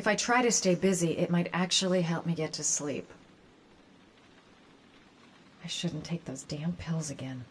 If I try to stay busy, it might actually help me get to sleep. I shouldn't take those damn pills again.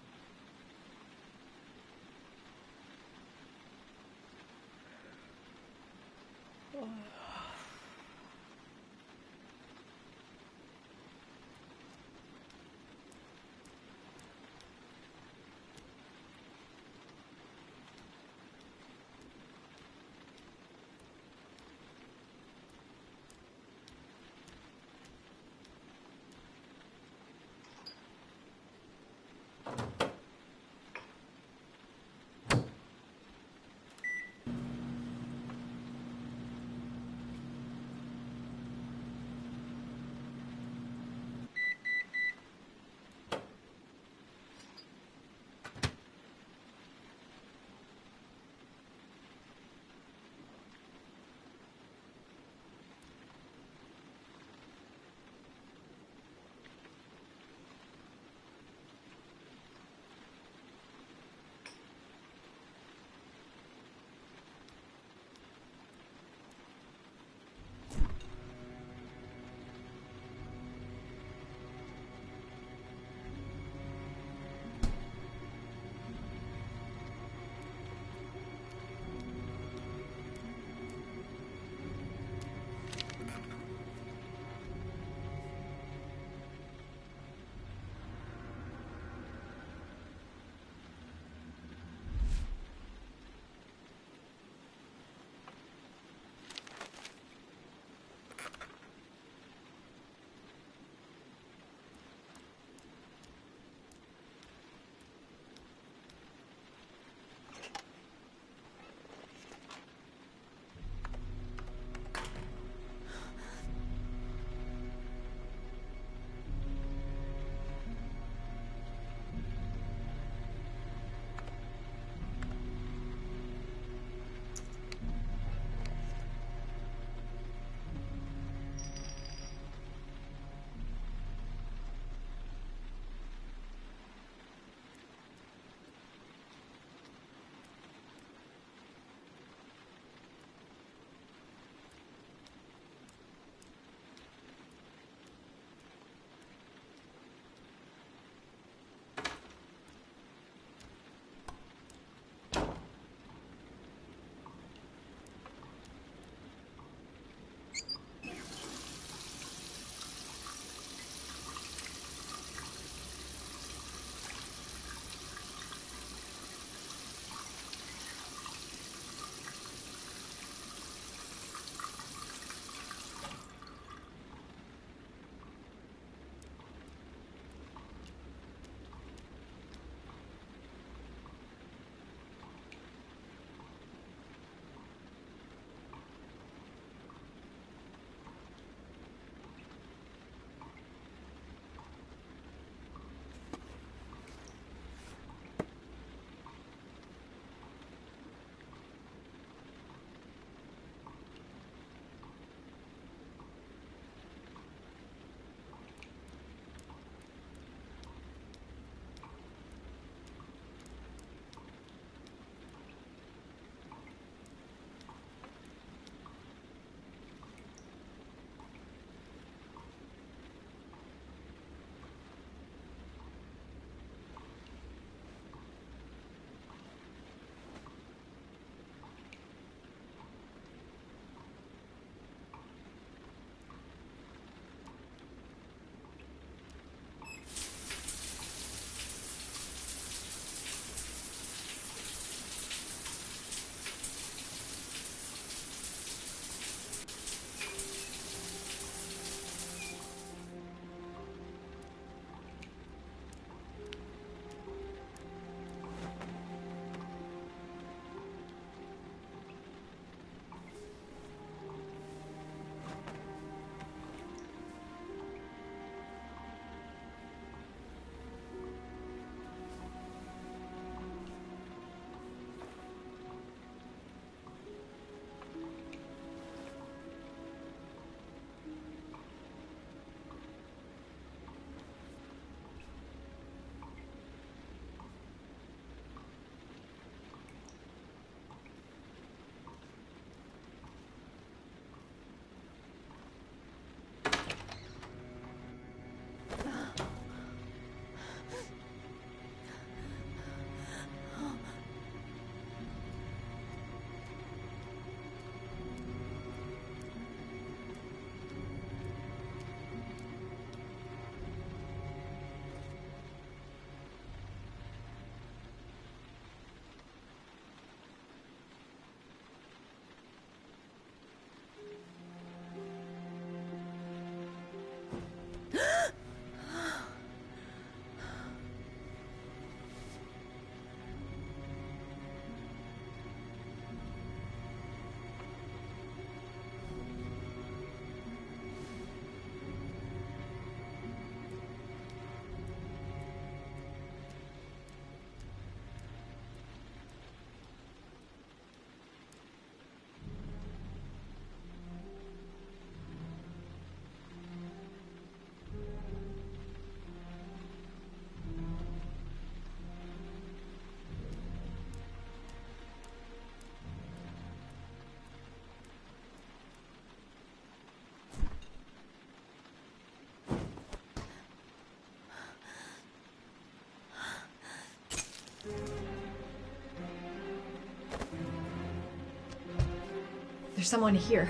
There's someone here.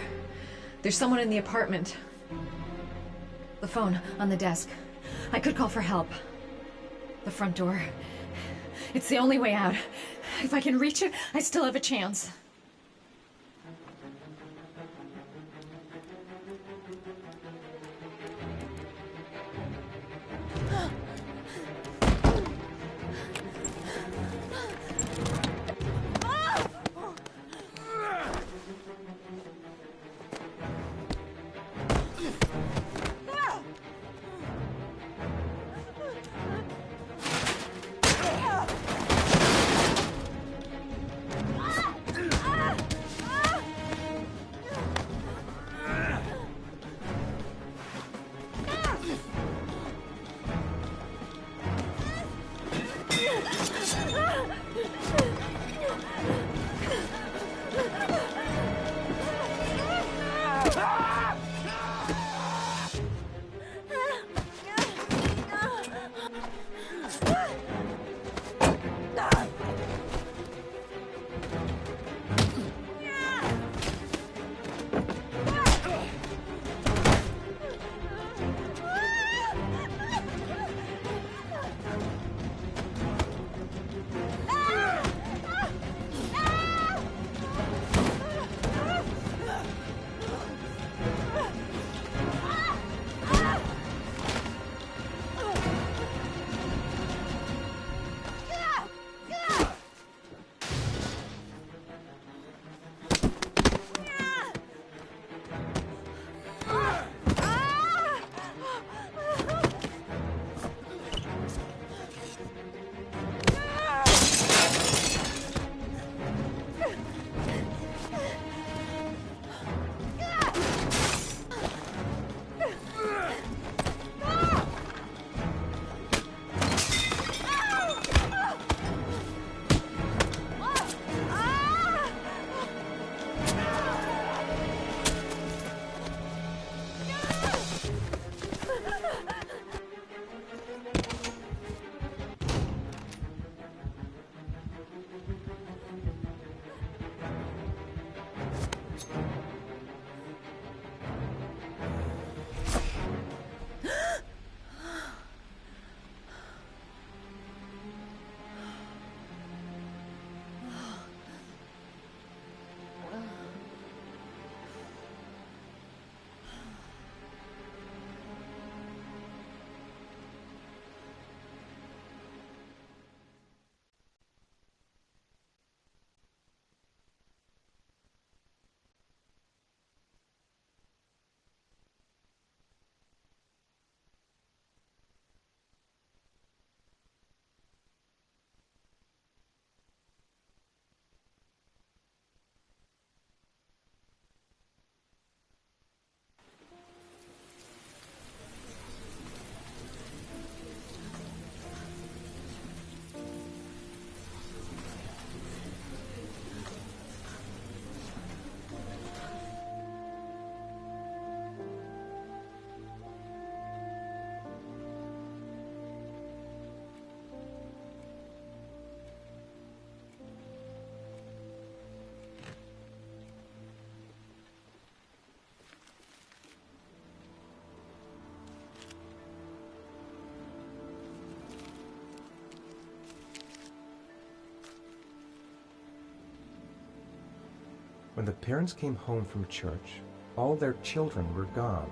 There's someone in the apartment. The phone on the desk. I could call for help. The front door. It's the only way out. If I can reach it, I still have a chance. When the parents came home from church, all their children were gone.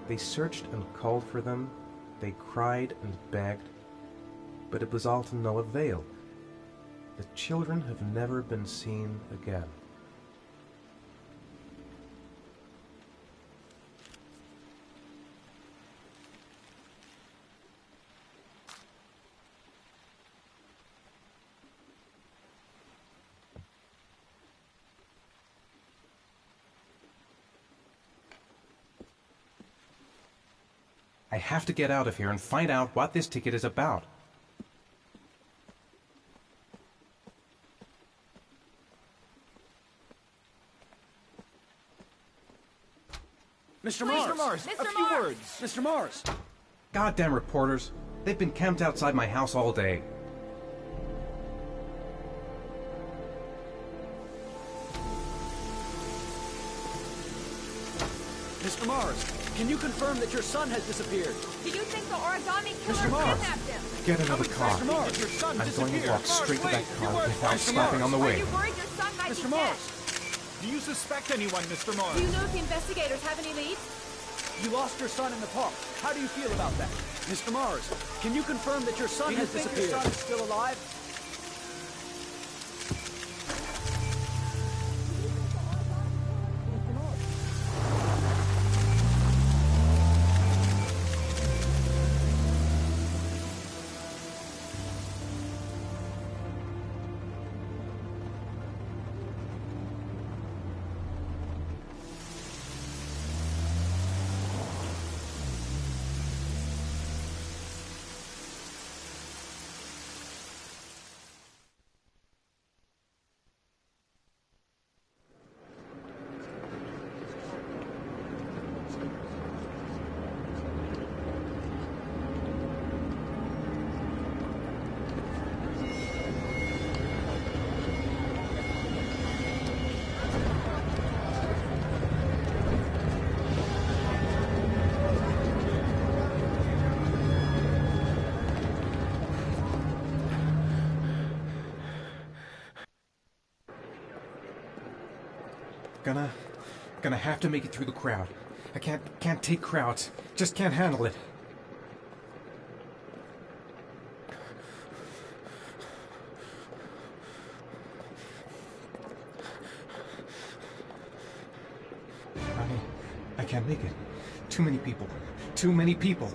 They searched and called for them, they cried and begged, but it was all to no avail. The children have never been seen again. I have to get out of here and find out what this ticket is about. Mr. Mars! A few words! Mr. Mars! Goddamn reporters! They've been camped outside my house all day. Mr. Mars, can you confirm that your son has disappeared? Do you think the origami Mr. killer Mars. kidnapped him? Get another car. Mr. Mars, your son I'm going to disappeared. walk straight to that car without stopping on the Are way. you worried your son might Mr. be Mars, dead? do you suspect anyone, Mr. Mars? Do you know if the investigators have any leads? You lost your son in the park. How do you feel about that? Mr. Mars, can you confirm that your son has disappeared? Your son is still alive? Gonna have to make it through the crowd. I can't take crowds. Just can't handle it. I can't make it. Too many people. Too many people.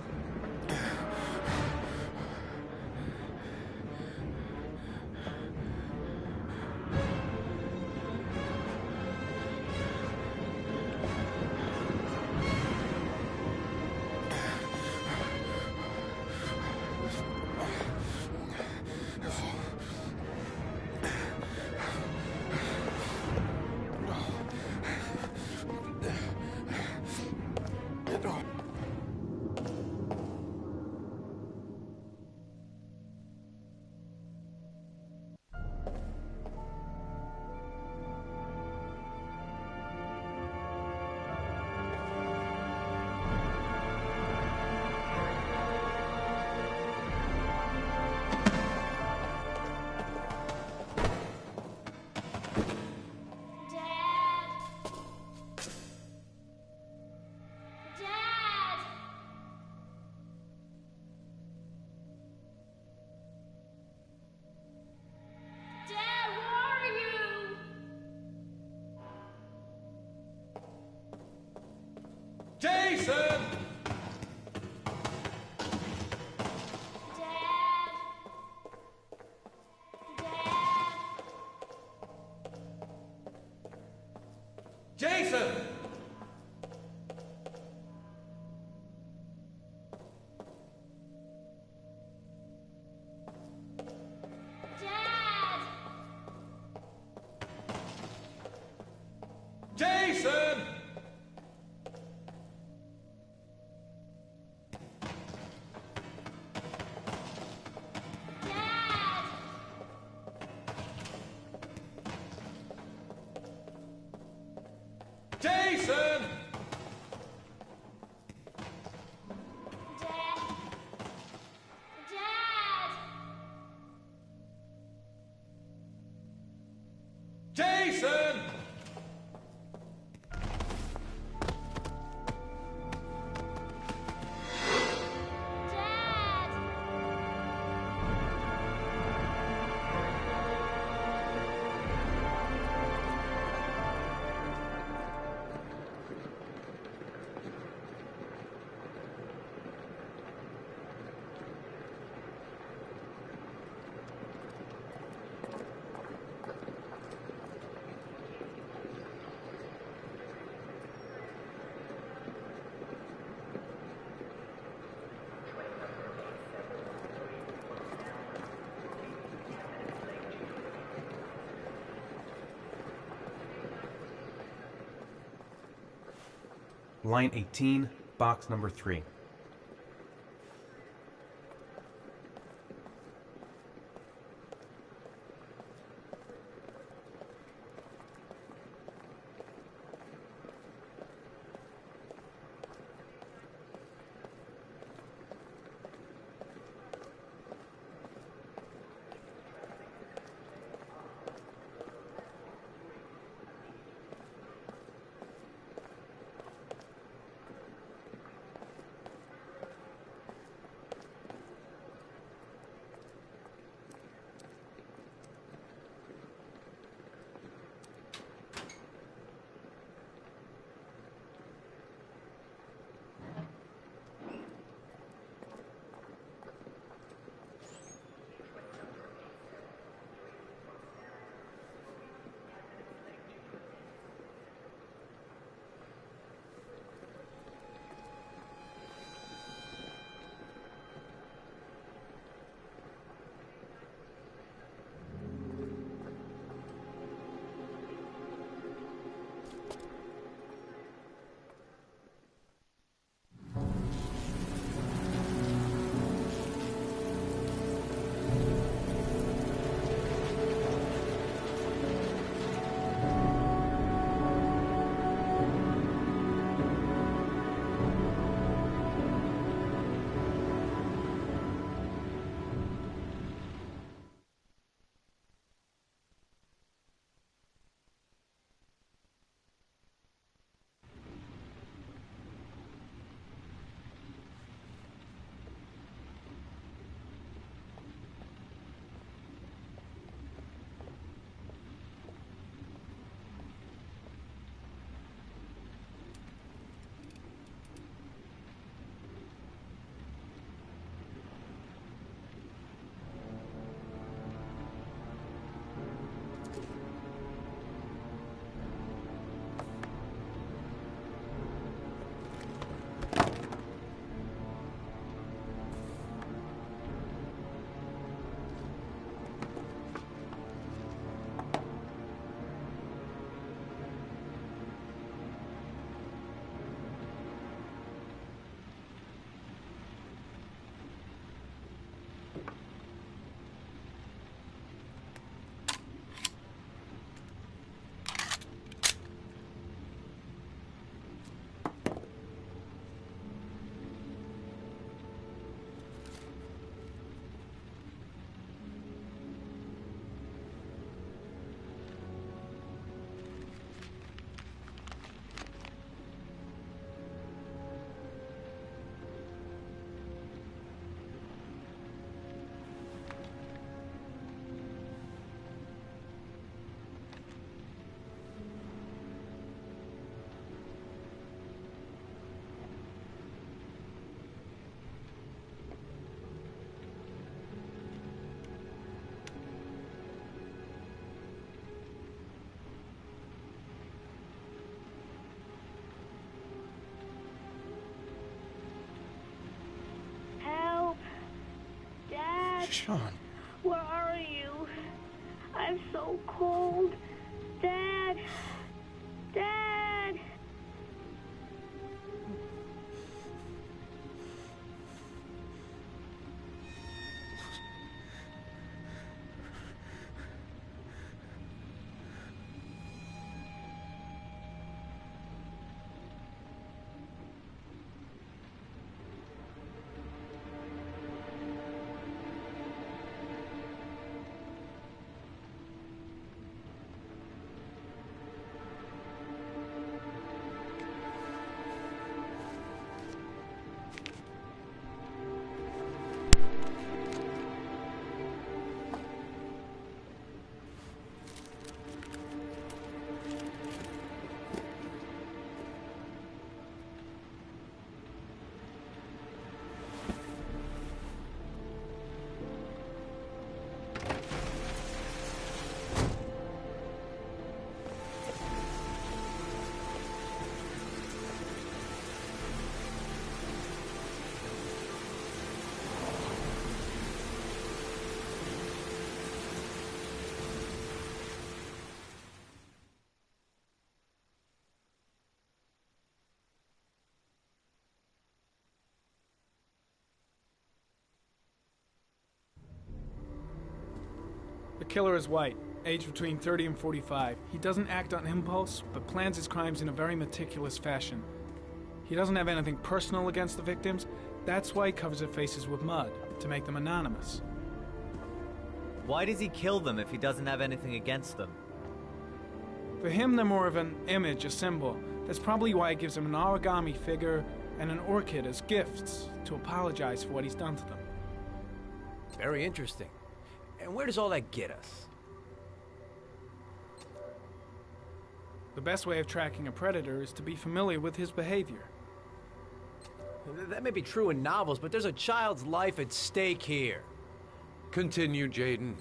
Jason! Jason! Jason! Jason! Jason! Line 18, box number 3. Sean. Where are you? I'm so cold. Dad! Dad! The killer is white, aged between 30 and 45. He doesn't act on impulse, but plans his crimes in a very meticulous fashion. He doesn't have anything personal against the victims. That's why he covers their faces with mud, to make them anonymous. Why does he kill them if he doesn't have anything against them? For him, they're more of an image, a symbol. That's probably why he gives them an origami figure and an orchid as gifts to apologize for what he's done to them. Very interesting. And where does all that get us? The best way of tracking a predator is to be familiar with his behavior. That may be true in novels, but there's a child's life at stake here. Continue, Jayden.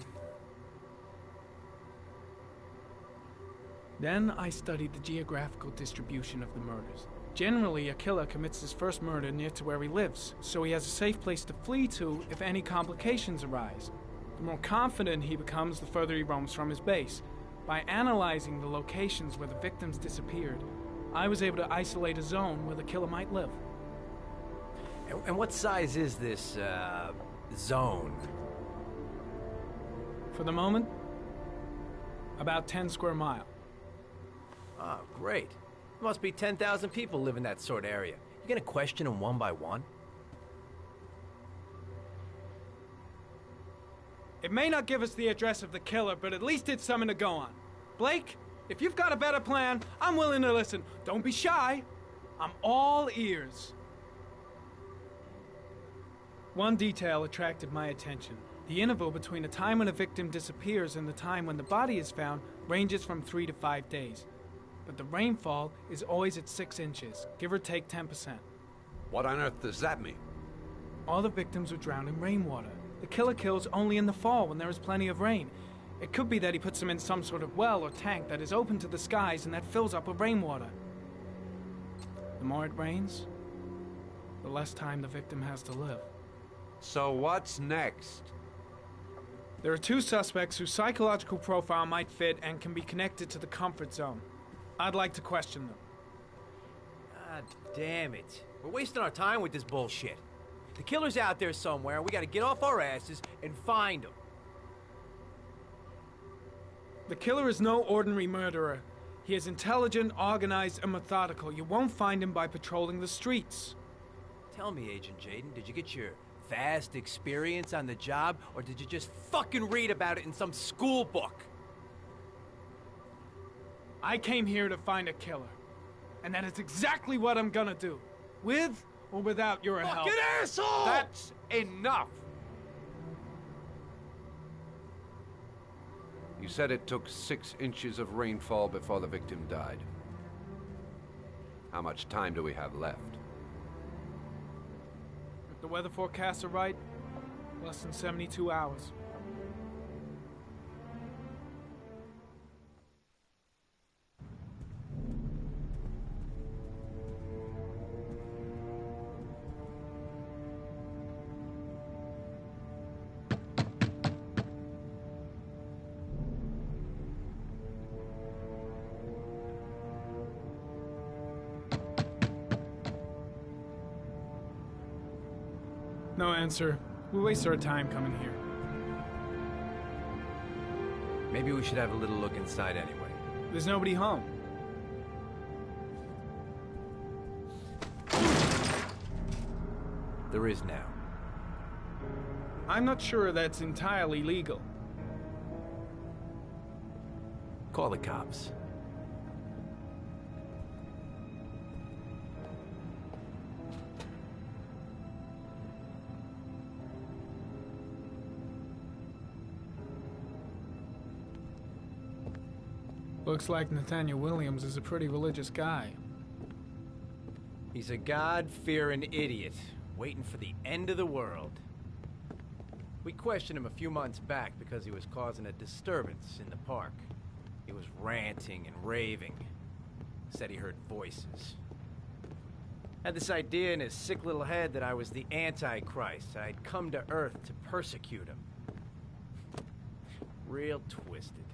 Then I studied the geographical distribution of the murders. Generally, a killer commits his first murder near to where he lives, so he has a safe place to flee to if any complications arise. The more confident he becomes, the further he roams from his base. By analyzing the locations where the victims disappeared, I was able to isolate a zone where the killer might live. And what size is this, zone? For the moment, about 10 square miles. Oh, great. Must be 10,000 people live in that sort of area. You gonna question them one by one? It may not give us the address of the killer, but at least it's something to go on. Blake, if you've got a better plan, I'm willing to listen. Don't be shy. I'm all ears. One detail attracted my attention. The interval between the time when a victim disappears and the time when the body is found ranges from 3 to 5 days. But the rainfall is always at 6 inches, give or take 10%. What on earth does that mean? All the victims were drowned in rainwater. The killer kills only in the fall when there is plenty of rain. It could be that he puts them in some sort of well or tank that is open to the skies and that fills up with rainwater. The more it rains, the less time the victim has to live. So what's next? There are 2 suspects whose psychological profile might fit and can be connected to the comfort zone. I'd like to question them. God damn it. We're wasting our time with this bullshit. The killer's out there somewhere, and we gotta get off our asses and find him. The killer is no ordinary murderer. He is intelligent, organized, and methodical. You won't find him by patrolling the streets. Tell me, Agent Jayden, did you get your vast experience on the job, or did you just fucking read about it in some school book? I came here to find a killer. And that is exactly what I'm gonna do. With or without your help. Fucking asshole! That's enough! You said it took 6 inches of rainfall before the victim died. How much time do we have left? If the weather forecasts are right, less than 72 hours. No answer. We waste our time coming here. Maybe we should have a little look inside anyway. There's nobody home. There is now. I'm not sure that's entirely legal. Call the cops. Looks like Nathaniel Williams is a pretty religious guy. He's a God-fearing idiot, waiting for the end of the world. We questioned him a few months back because he was causing a disturbance in the park. He was ranting and raving. Said he heard voices. Had this idea in his sick little head that I was the Antichrist. I'd come to Earth to persecute him. Real twisted.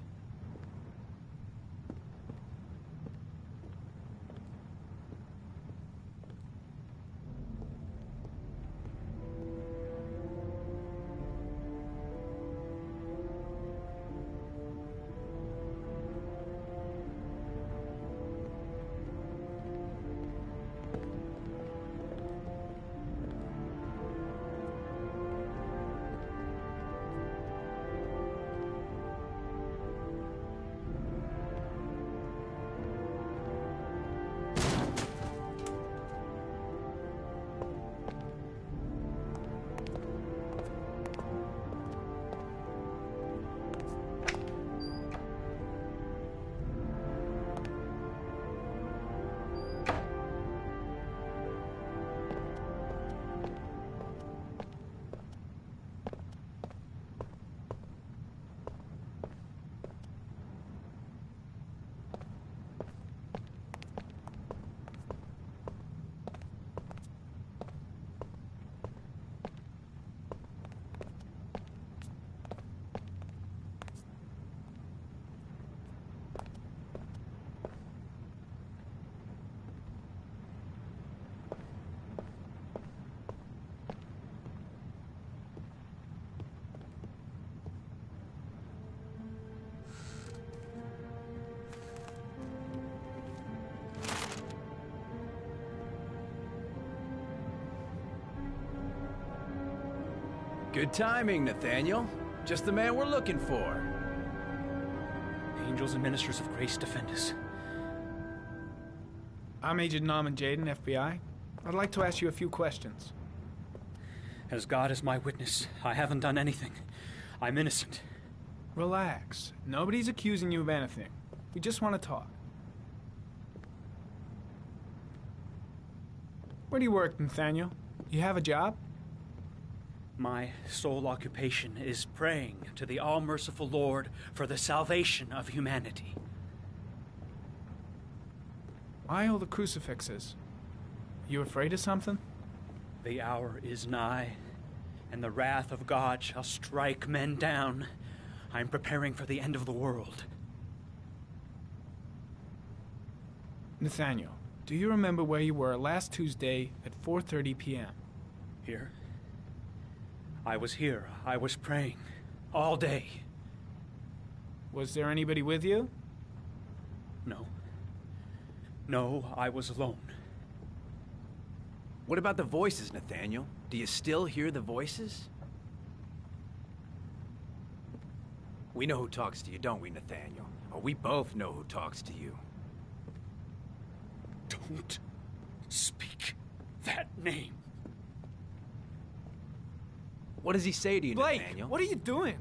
Good timing, Nathaniel. Just the man we're looking for. Angels and ministers of grace defend us. I'm Agent Norman Jayden, FBI. I'd like to ask you a few questions. As God is my witness, I haven't done anything. I'm innocent. Relax. Nobody's accusing you of anything. We just want to talk. Where do you work, Nathaniel? You have a job? My sole occupation is praying to the all-merciful Lord for the salvation of humanity. Why all the crucifixes? You afraid of something? The hour is nigh, and the wrath of God shall strike men down. I'm preparing for the end of the world. Nathaniel, do you remember where you were last Tuesday at 4:30 p.m.? Here? I was here. I was praying. All day. Was there anybody with you? No. No, I was alone. What about the voices, Nathaniel? Do you still hear the voices? We know who talks to you, don't we, Nathaniel? Or we both know who talks to you. Don't speak that name. What does he say to you, Blake, Nathaniel? what are you doing?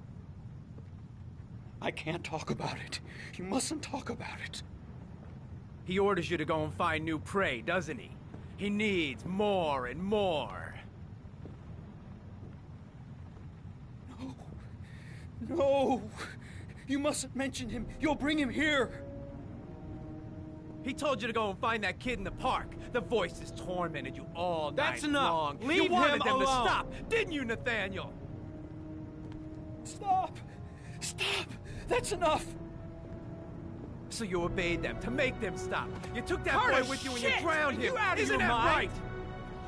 I can't talk about it. You mustn't talk about it. He orders you to go and find new prey, doesn't he? He needs more and more. No. No! You mustn't mention him. You'll bring him here. He told you to go and find that kid in the park. The voices tormented you all night That's enough. long. Leave you wanted him them to alone. stop, didn't you, Nathaniel? Stop! Stop! That's enough! So you obeyed them to make them stop. You took that Carter, boy with you and you shit! drowned Are him. you out of Isn't your that mind?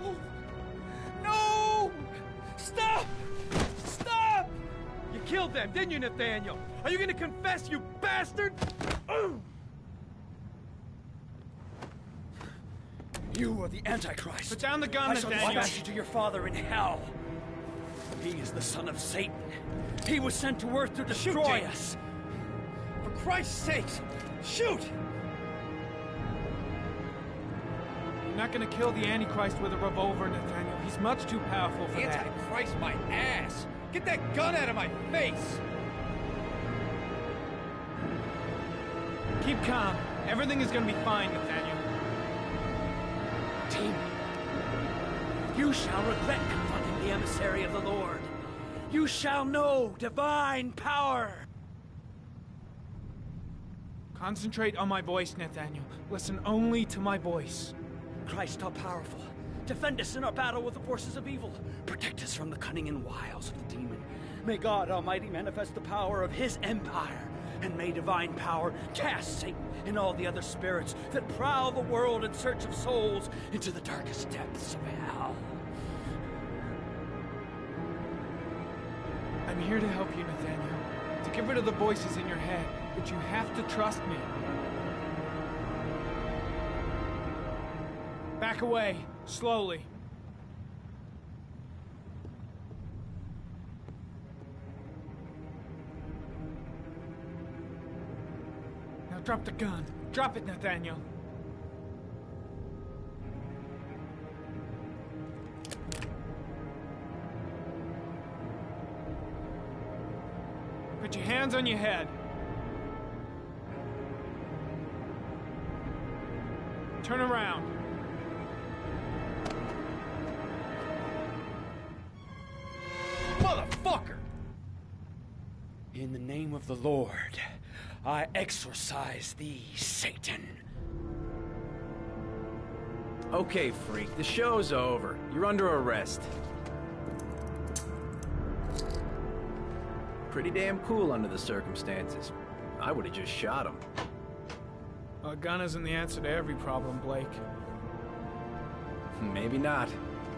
right? No! Stop! Stop! You killed them, didn't you, Nathaniel? Are you gonna confess, you bastard? You are the Antichrist. Put down the gun, I shall Nathaniel. dispatch you to your father in hell. He is the son of Satan. He was sent to Earth to destroy us. For Christ's sake, shoot! You're not gonna kill the Antichrist with a revolver, Nathaniel. He's much too powerful for that. Antichrist, my ass! Get that gun out of my face! Keep calm. Everything is gonna be fine, Nathaniel. Demon, you shall regret confronting the emissary of the Lord. You shall know divine power. Concentrate on my voice, Nathaniel. Listen only to my voice. Christ all-powerful, defend us in our battle with the forces of evil. Protect us from the cunning and wiles of the demon. May God Almighty manifest the power of his empire, and may divine power cast Satan and all the other spirits that prowl the world in search of souls into the darkest depths of hell. I'm here to help you, Nathaniel. To get rid of the voices in your head, but you have to trust me. Back away, slowly. Now drop the gun. Drop it, Nathaniel. Put your hands on your head. Turn around. Motherfucker! In the name of the Lord, I exorcise thee, Satan. Okay, freak, the show's over. You're under arrest. Pretty damn cool under the circumstances. I would've just shot him. A gun isn't the answer to every problem, Blake. Maybe not,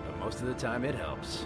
but most of the time it helps.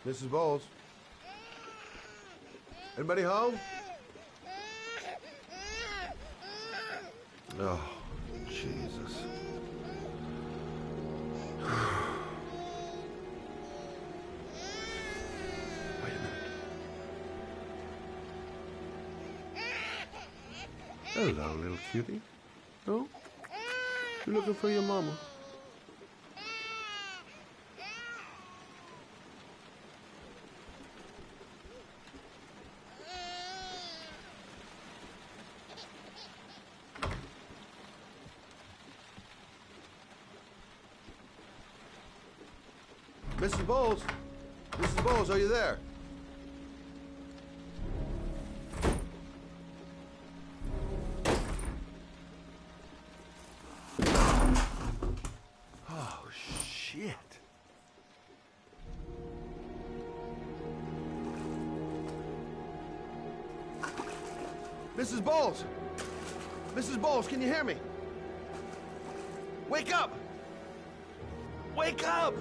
Mrs. Bowles? Anybody home? Oh, Jesus. Hello, little cutie. Oh? You looking for your mama? Mrs. Bowles? Mrs. Bowles, are you there? Oh, shit. Mrs. Bowles! Mrs. Bowles, can you hear me? Wake up! Wake up!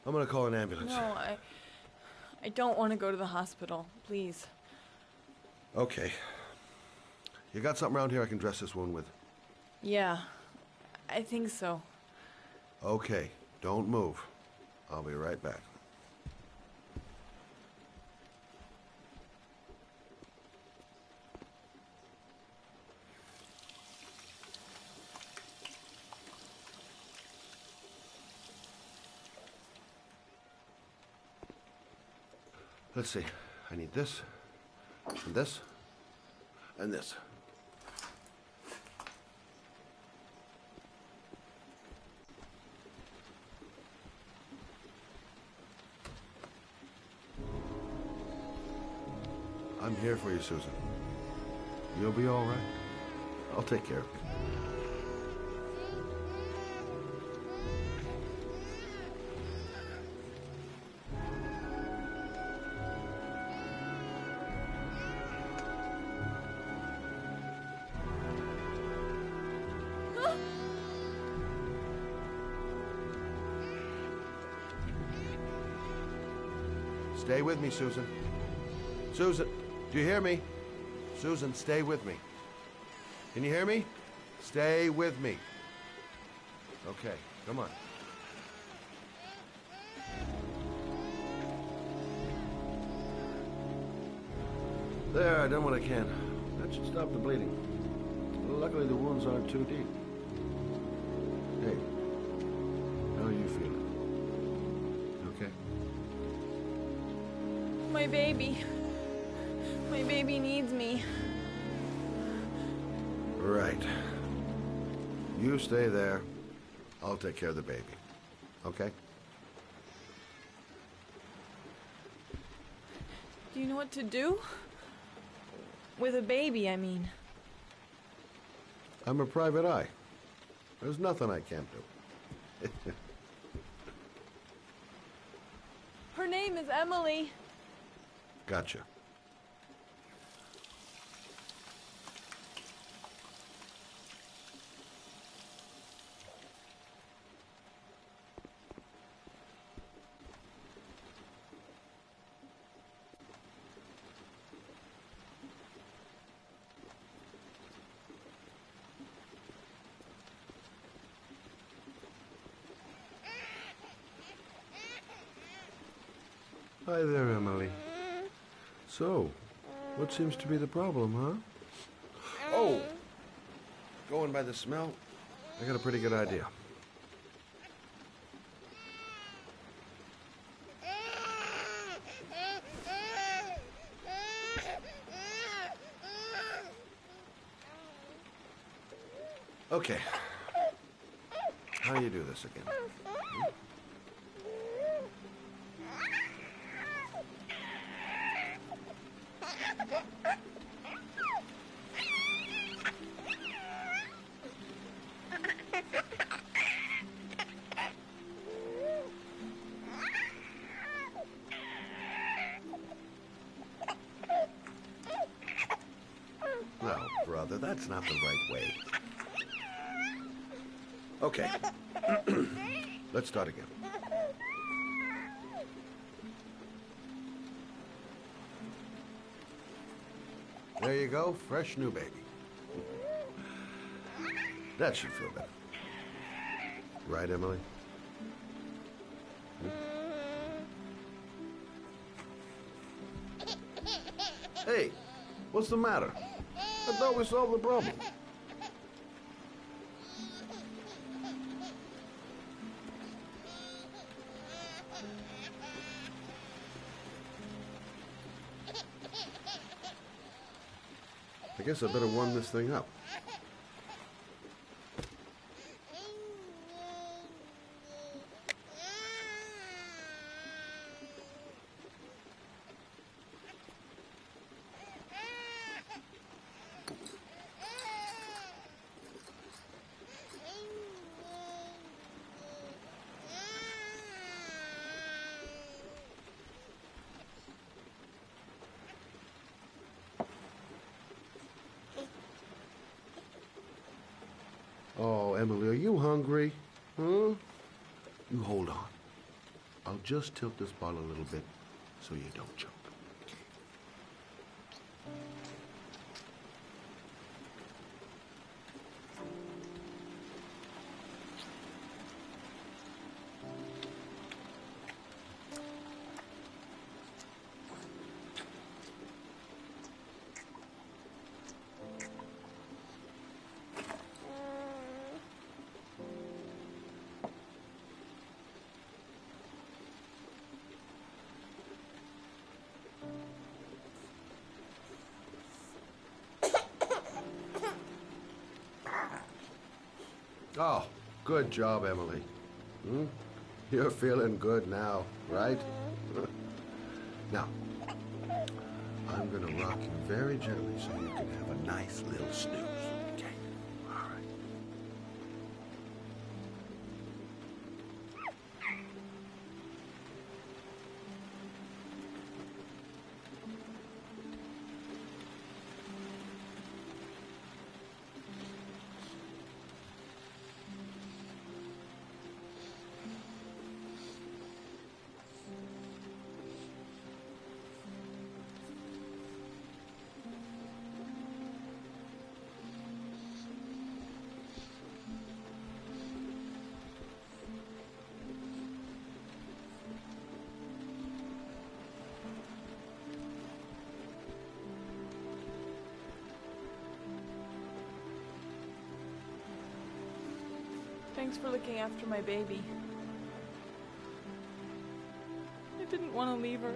I'm gonna call an ambulance. No, I don't want to go to the hospital. Please. Okay. You got something around here I can dress this wound with? Yeah, I think so. Okay, don't move. I'll be right back. Let's see. I need this, and this, and this. I'm here for you, Susan. You'll be all right. I'll take care of you. Stay with me, Susan. Susan, do you hear me? Susan, stay with me. Can you hear me? Stay with me. Okay, come on. There, I done what I can. That should stop the bleeding. Luckily, the wounds aren't too deep. Hey, how are you feeling? Okay? My baby. My baby needs me. Right. You stay there. I'll take care of the baby. Okay? Do you know what to do? With a baby, I mean. I'm a private eye. There's nothing I can't do. Her name is Emily. Gotcha. Hi there, Emily. So, what seems to be the problem, huh? Oh! Going by the smell, I got a pretty good idea. Okay. How do you do this again? No, brother, that's not the right way. Okay. Let's start again. There you go, fresh new baby. That should feel better. Right, Emily? Hey, what's the matter? I thought we solved the problem. I guess I better warm this thing up. Oh, Emily, are you hungry? Huh? You hold on. I'll just tilt this bottle a little bit so you don't choke. Oh, good job, Emily. You're feeling good now, right? Now, I'm gonna rock you very gently so you can have a nice little snooze, okay? All right. Thanks for looking after my baby. I didn't want to leave her.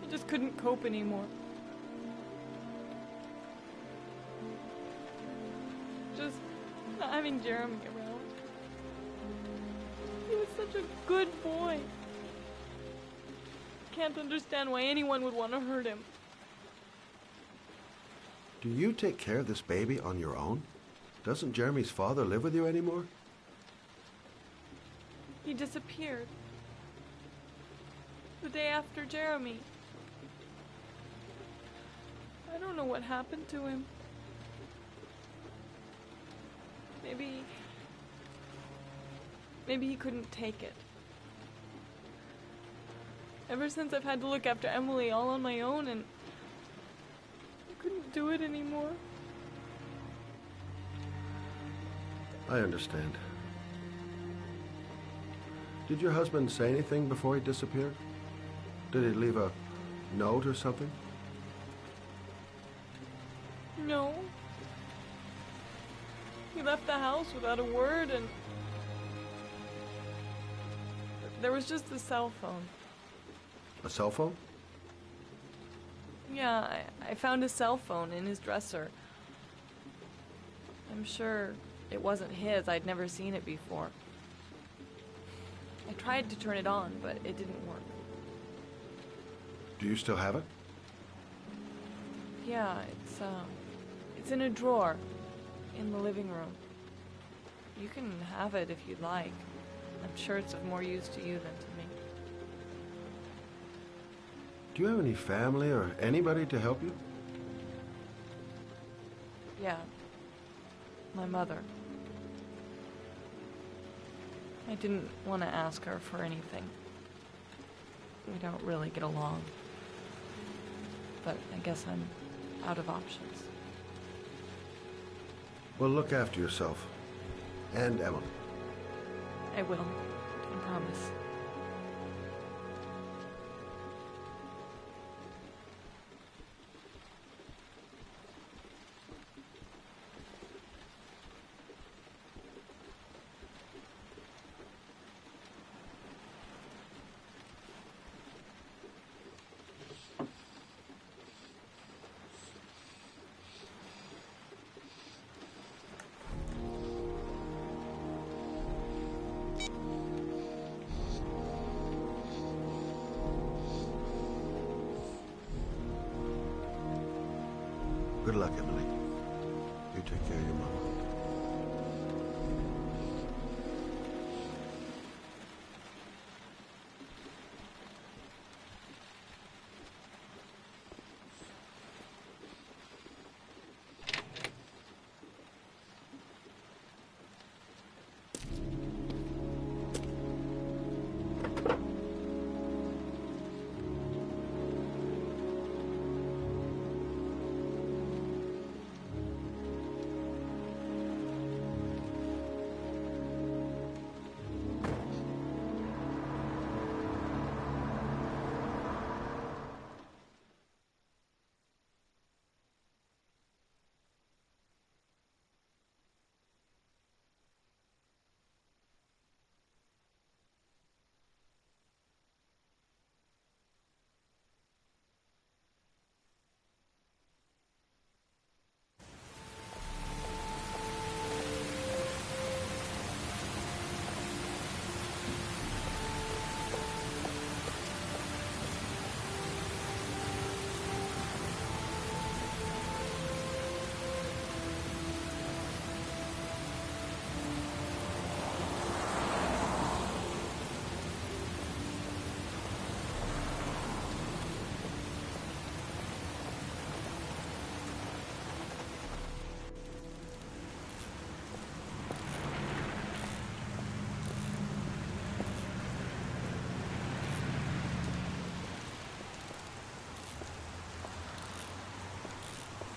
I just couldn't cope anymore. Just not having Jeremy around. He was such a good boy. Can't understand why anyone would want to hurt him. Do you take care of this baby on your own? Doesn't Jeremy's father live with you anymore? He disappeared. The day after Jeremy. I don't know what happened to him. Maybe he couldn't take it. Ever since I've had to look after Emily all on my own, and I couldn't do it anymore. I understand. Did your husband say anything before he disappeared? Did he leave a note or something? No. He left the house without a word, and there was just the cell phone. A cell phone? Yeah, I found a cell phone in his dresser. I'm sure it wasn't his. I'd never seen it before. I tried to turn it on, but it didn't work. Do you still have it? Yeah, it's in a drawer in the living room. You can have it if you'd like. I'm sure it's of more use to you than to me. Do you have any family or anybody to help you? Yeah. My mother. I didn't want to ask her for anything. We don't really get along. But I guess I'm out of options. Well, look after yourself. And Emily. I will. I promise. Good luck, Emily. You take care of your mama.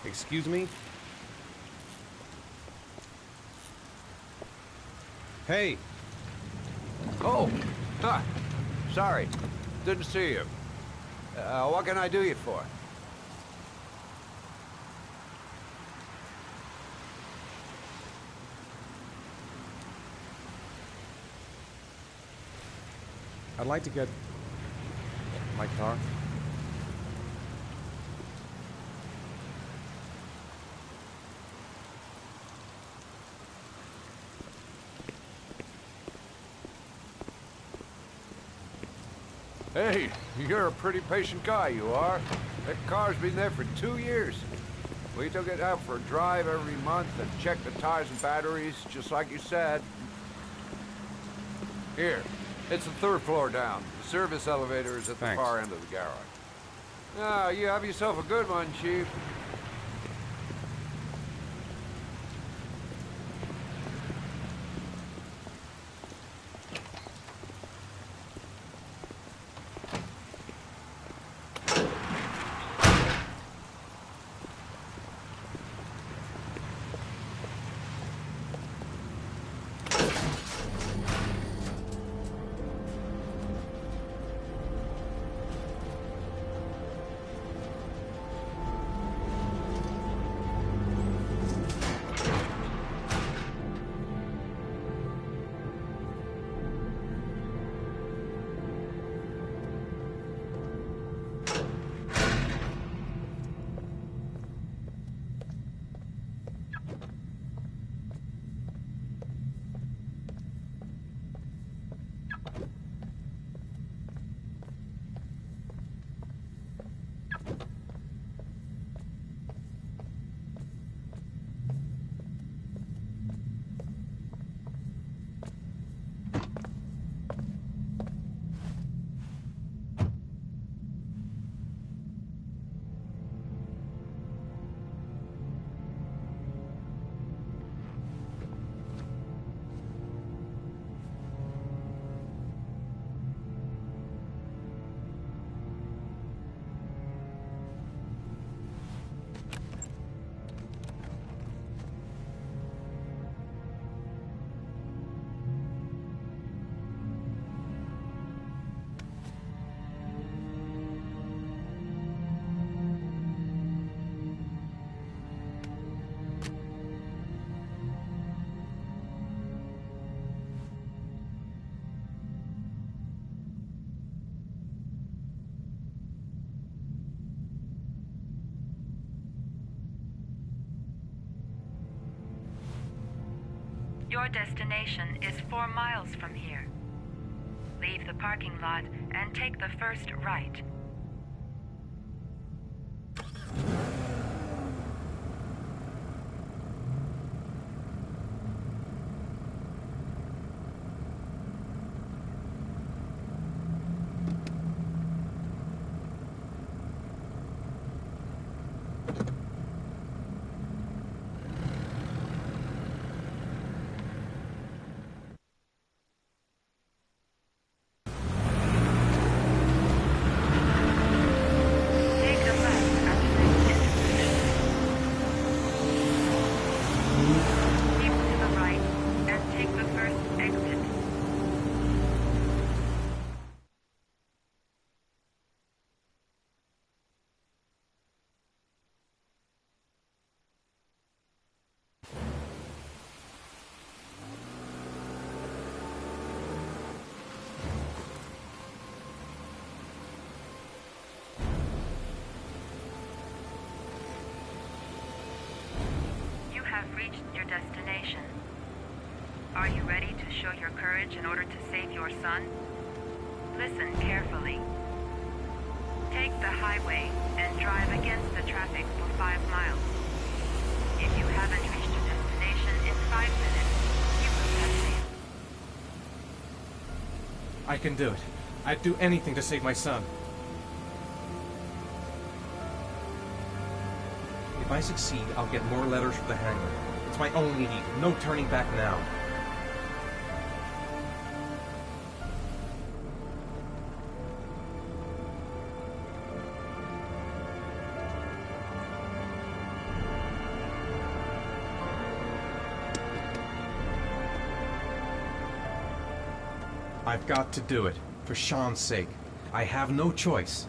Excuse me? Hey! Oh! Huh. Sorry. Didn't see you. What can I do you for? I'd like to get my car. Hey, you're a pretty patient guy, you are. That car's been there for 2 years. We took it out for a drive every month and checked the tires and batteries, just like you said. Here, it's the 3rd floor down. The service elevator is at the far end of the garage. Ah, you have yourself a good one, Chief. Your destination is 4 miles from here. Leave the parking lot and take the first right. Reached your destination. Are you ready to show your courage in order to save your son? Listen carefully. Take the highway and drive against the traffic for 5 miles. If you haven't reached your destination in 5 minutes, you will have failed. I can do it. I'd do anything to save my son. If I succeed, I'll get more letters for the hangar. It's my only need. No turning back now. I've got to do it. For Sean's sake. I have no choice.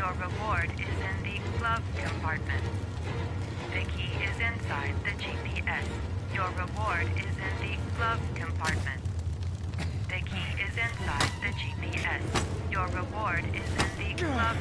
Your reward is in the glove compartment. The key is inside the GPS. Your reward is in the glove compartment. The key is inside the GPS. Your reward is in the glove.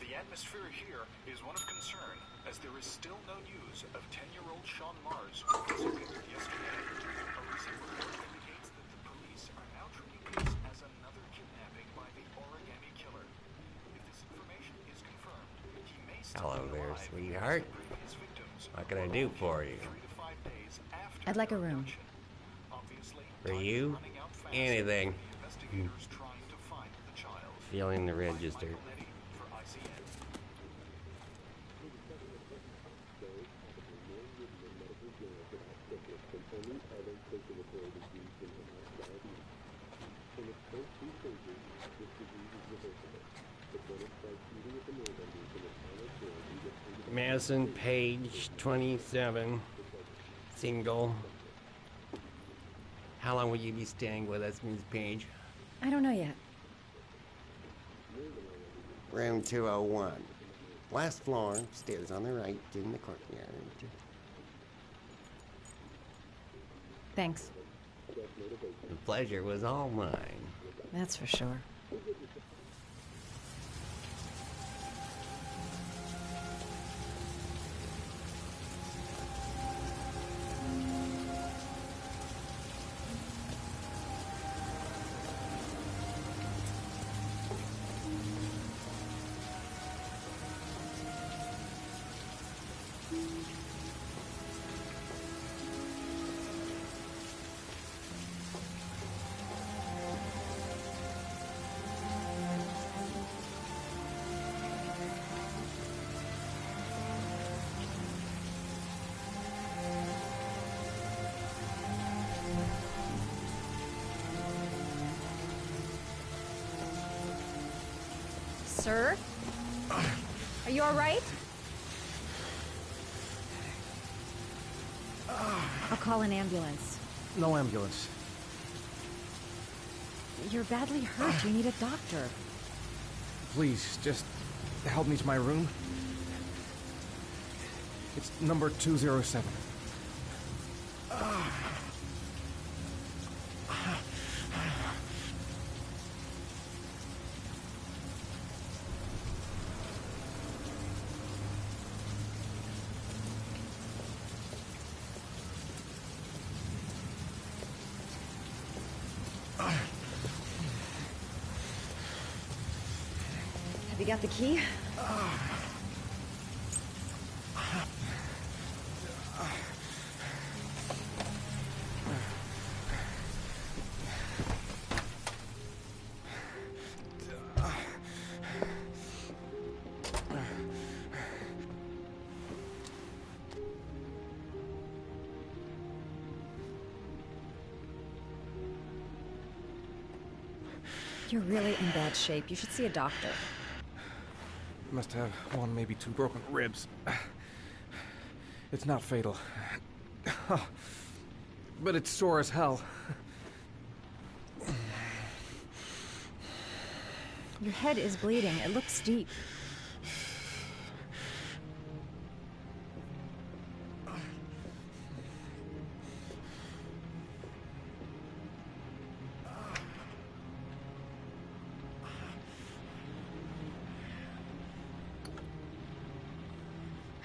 The atmosphere here is one of concern, as there is still no news of 10-year-old Sean Mars, who disappeared yesterday. A recent report indicates that the police are now treating this as another kidnapping by the Origami Killer. If this information is confirmed, he may still Hello be there, alive, sweetheart. as the previous victims What can I do for you? 3 to 5 days after I'd like a room. Obviously, For you? Anything. investigators trying to find the child. Feeling the register. For ICN. Madison, page 27, single. How long will you be staying with us, Ms. Page? I don't know yet. Room 201. Last floor, stairs on the right, in the courtyard. Thanks. The pleasure was all mine. That's for sure. Sir? Are you alright? I'll call an ambulance. No ambulance. You're badly hurt. You need a doctor. Please, just help me to my room. It's number 207. Have you got the key? You're really in bad shape. You should see a doctor. Must have one, maybe two broken ribs. It's not fatal. But it's sore as hell. Your head is bleeding. It looks deep.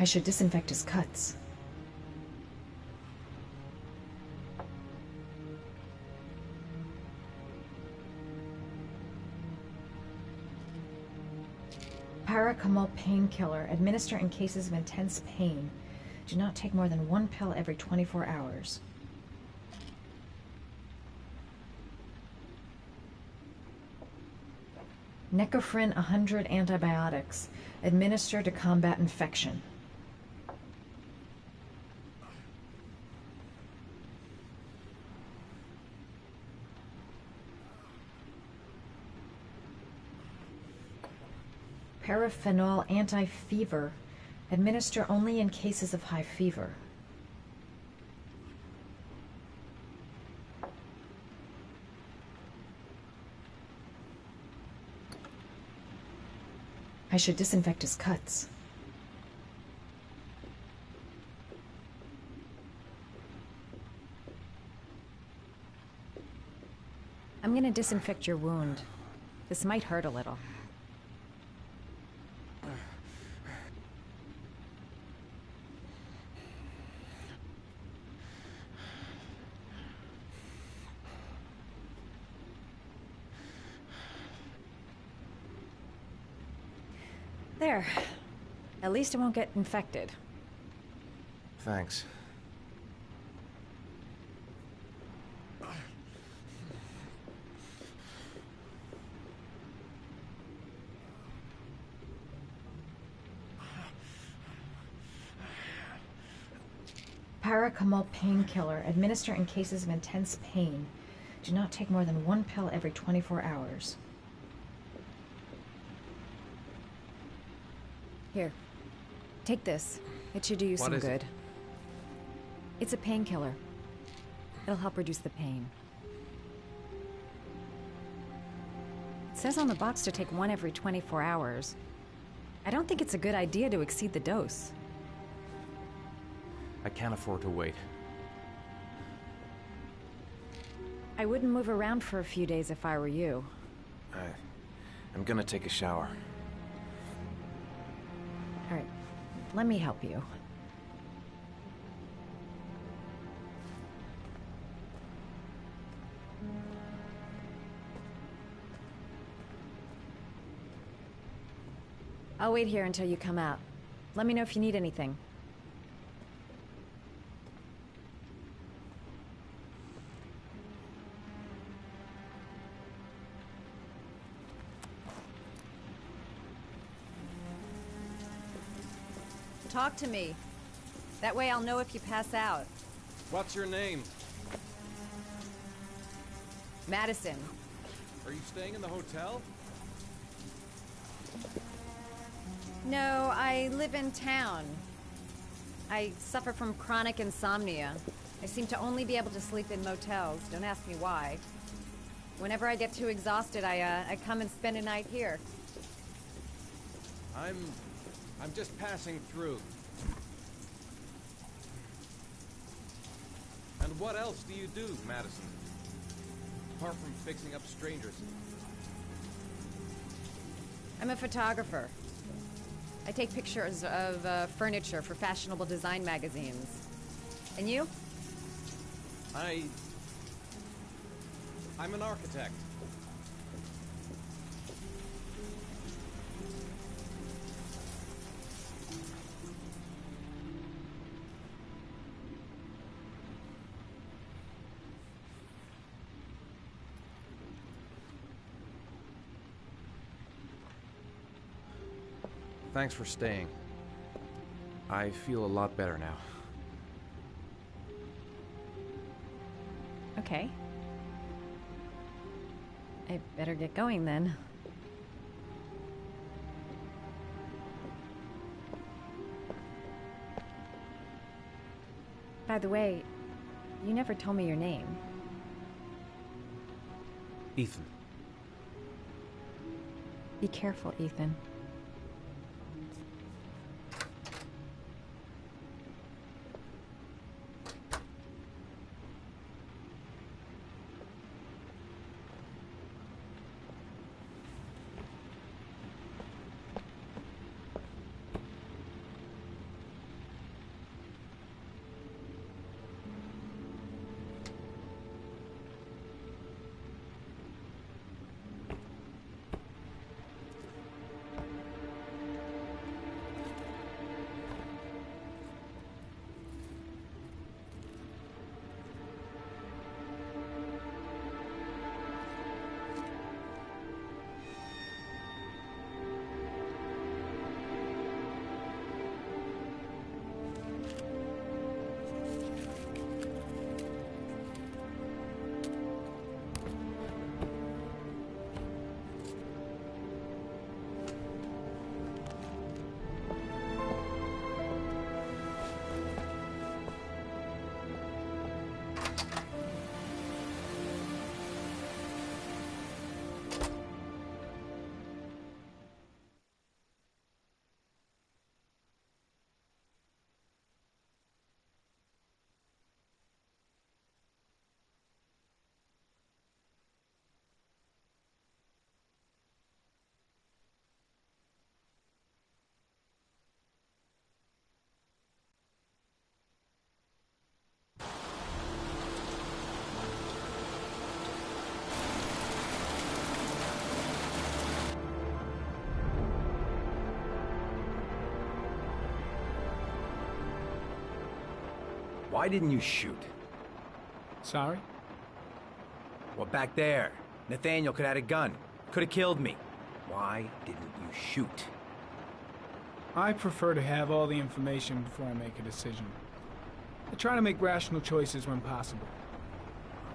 I should disinfect his cuts. Paracetamol painkiller. Administer in cases of intense pain. Do not take more than one pill every 24 hours. Necophren 100 antibiotics. Administer to combat infection. Paraphenol anti-fever. Administer only in cases of high fever. I should disinfect his cuts. I'm gonna disinfect your wound. This might hurt a little. There. At least it won't get infected. Thanks. Paracetamol painkiller. Administer in cases of intense pain. Do not take more than one pill every 24 hours. Here. Take this. It should do you some good. It's a painkiller. It'll help reduce the pain. It says on the box to take one every 24 hours. I don't think it's a good idea to exceed the dose. I can't afford to wait. I wouldn't move around for a few days if I were you. I'm gonna take a shower. All right, let me help you. I'll wait here until you come out. Let me know if you need anything. Talk to me. That way I'll know if you pass out. What's your name? Madison. Are you staying in the hotel? No, I live in town. I suffer from chronic insomnia. I seem to only be able to sleep in motels. Don't ask me why. Whenever I get too exhausted, I come and spend a night here. I'm just passing through. And what else do you do, Madison? Apart from fixing up strangers. I'm a photographer. I take pictures of furniture for fashionable design magazines. And you? I'm an architect. Thanks for staying. I feel a lot better now. Okay. I better get going then. By the way, you never told me your name. Ethan. Be careful, Ethan. Why didn't you shoot? Sorry? Well, back there. Nathaniel could have had a gun. Could have killed me. Why didn't you shoot? I prefer to have all the information before I make a decision. I try to make rational choices when possible.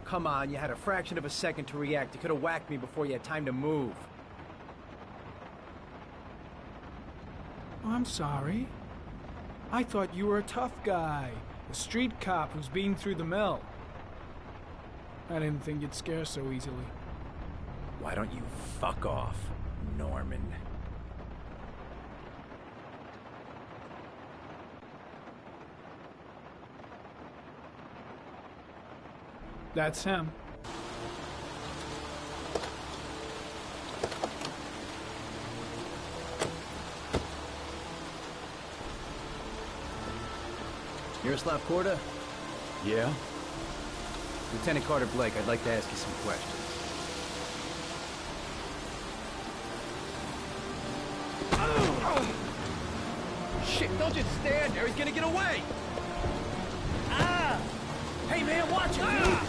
Come on, you had a fraction of a second to react. You could have whacked me before you had time to move. I'm sorry. I thought you were a tough guy. A street cop who's been through the mill. I didn't think you'd scare so easily. Why don't you fuck off, Norman? That's him. Miroslav Korda? Yeah? Lieutenant Carter Blake, I'd like to ask you some questions. Shit, don't just stand there. He's gonna get away. Ah! Hey, man, watch it! Ah!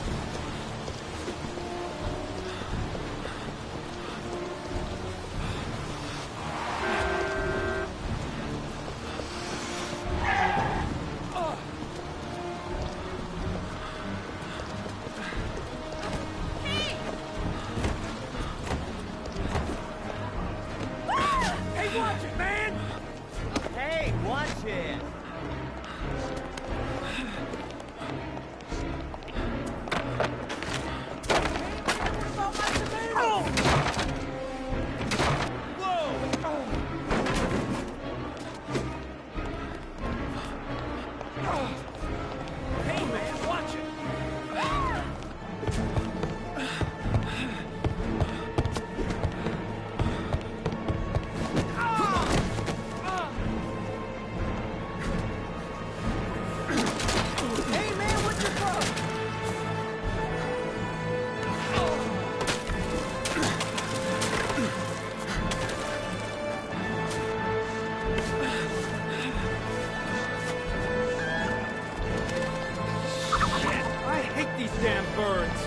Watch it, man! Hey, watch it! Hey, man, watch it! These damn birds!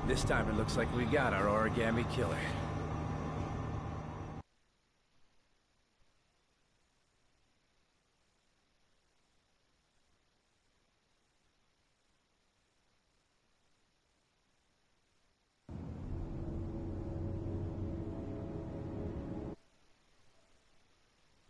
This time it looks like we got our origami killer.